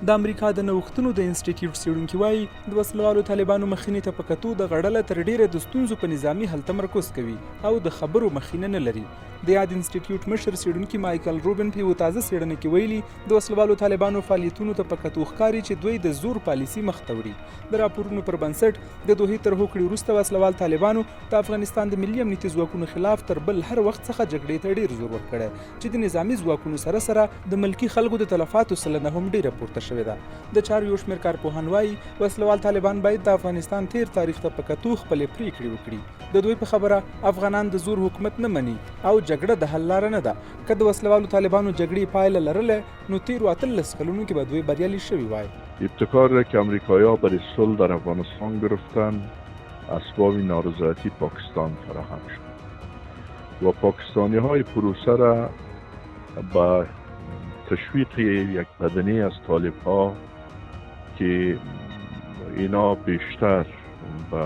د امریکا د نوښتونو د انسټیټیوټ څېړونکي وایي د وسلوالو طالبانو مخینې ته په کتو د غړله تر ډیره د ستونزو په نظامي حل تمرکز کوي او د خبرو مخینه نه لري. د یاد انسټیټیوټ مشر څېړونکي مایکل روبن په یوه تازه څېړنه کې ویلي د وسلوالو طالبانو فعالیتونو ته په کتو ښکاري چې دوی د زور پالیسي مخته وړي. د راپورونو پر بنسټ د دوحې تر هوکړې وروسته وسلوال طالبانو د افغانستان د ملي امنیتي ځواکونو خلاف تر بل هر وخت څخه جګړې ته ډیر زور ورکړی چې د نظامي ځواکونو سره سره د ملکي خلکو د تلفاتو سلنه هم ډیره پورته شوې ده. د چارو یو شمېر کارپوهان وایي وسلوال طالبان باید د افغانستان تیر تاریخ ته په کتو خپلې پریکړې وکړي. د دوی په خبره افغانان د زور حکومت نه مني او جګړه د حل لاره نه ده. که د وسلوالو طالبانو جګړې پایله لرله نو تیرو 18 کلونو کې به دوی بریالي شوي وای. ابتکار را که امریکایی‌ها برای صلح در افغانستان گرفتن اسباب نارضایتی پاکستان فراهم شد و پاکستانی‌های پروسه را با تشویق یک بدنه از طالب‌ها که اینا بیشتر به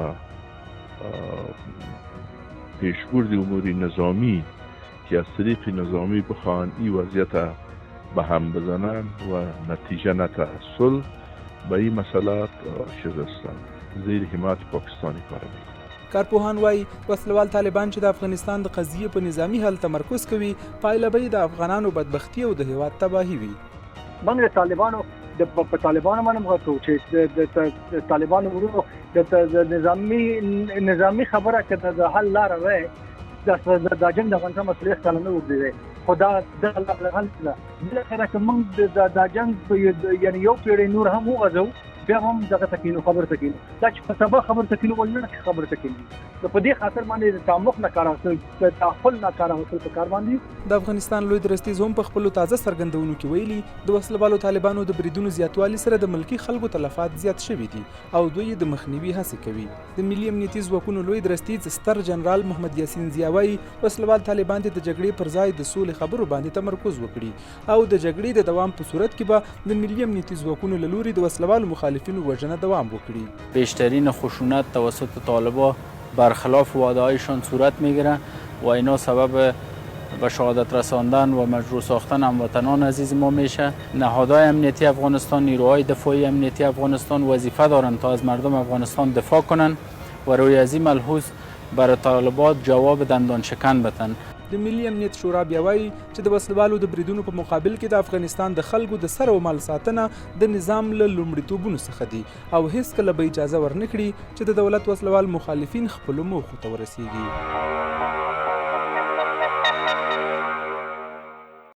پیشبرد امور نظامی که از طریق نظامی بخواهند این وضعیت به هم بزنن و نتیجه نتحصل به این مسئله شکستن زیر حمایت پاکستانی کار میکنن. کارپوهان وایي وسلوال طالبان چې د افغانستان د قضیې په نظامی حل تمرکز کوي پایله به د افغانانو بدبختي او د هیواد تباهي وي. موږ د طالبانو په طالبانو باندې مغوتو چې د طالبانو ورو د نظامی خبره کړه د حل لاره وای د جنگ د افغانستان مسلې ښکاره نه وګړي خو دا د حل نه بلکې که موږ د جنگ یعنی یو پیړۍ نور هم وغځو بیا هم دغه تکینو خبر تکینو دا چې په سبا خبر تکینو ولنه خبر تکینو په دې خاطر باندې د تعمق نه کار اخلي د تعامل نه کار اخلي په کار باندې. د افغانستان لوی درستیز هم په خپل تازه څرګندونو کې ویلي د وسلوالو طالبانو د بریدونو زیاتوالي سره د ملکی خلکو تلفات زیات شوي دي او دوی د مخنیوي هڅې کوي. د ملي امنیتي ځواکونو لوی درستیز ستر جنرال محمد یاسین ضیاوي وسلوال طالبان د جګړې پر ځای د سولې خبرو باندې تمرکز وکړي او د جګړې د دوام په صورت کې به د ملي امنیتي ځواکونو له لوري د وسلوالو مخالفینو وژنه دوام وکړي. بیشترین خشونت توسط طالبان برخلاف وعده‌هایشان صورت میگیره و اینا سبب به شهادت رساندن و مجروح ساختن هموطنان عزیز ما میشه. نهادهای امنیتی افغانستان، نیروهای دفاعی امنیتی افغانستان وظیفه دارند تا از مردم افغانستان دفاع کنند و روی از این ملحوظ برای طالبان جواب دندان شکن بدن. د ملي امنیت شورا بیا وایي چې د وسلوالو د بریدونو په مقابل کې د افغانستان د خلکو د سر او مال ساتنه د نظام له لومړیتوبونو څخه دي او هیڅکله به اجازه ورنکړي چې د دولت وسلوال مخالفین خپلو موخو ته ورسیږي.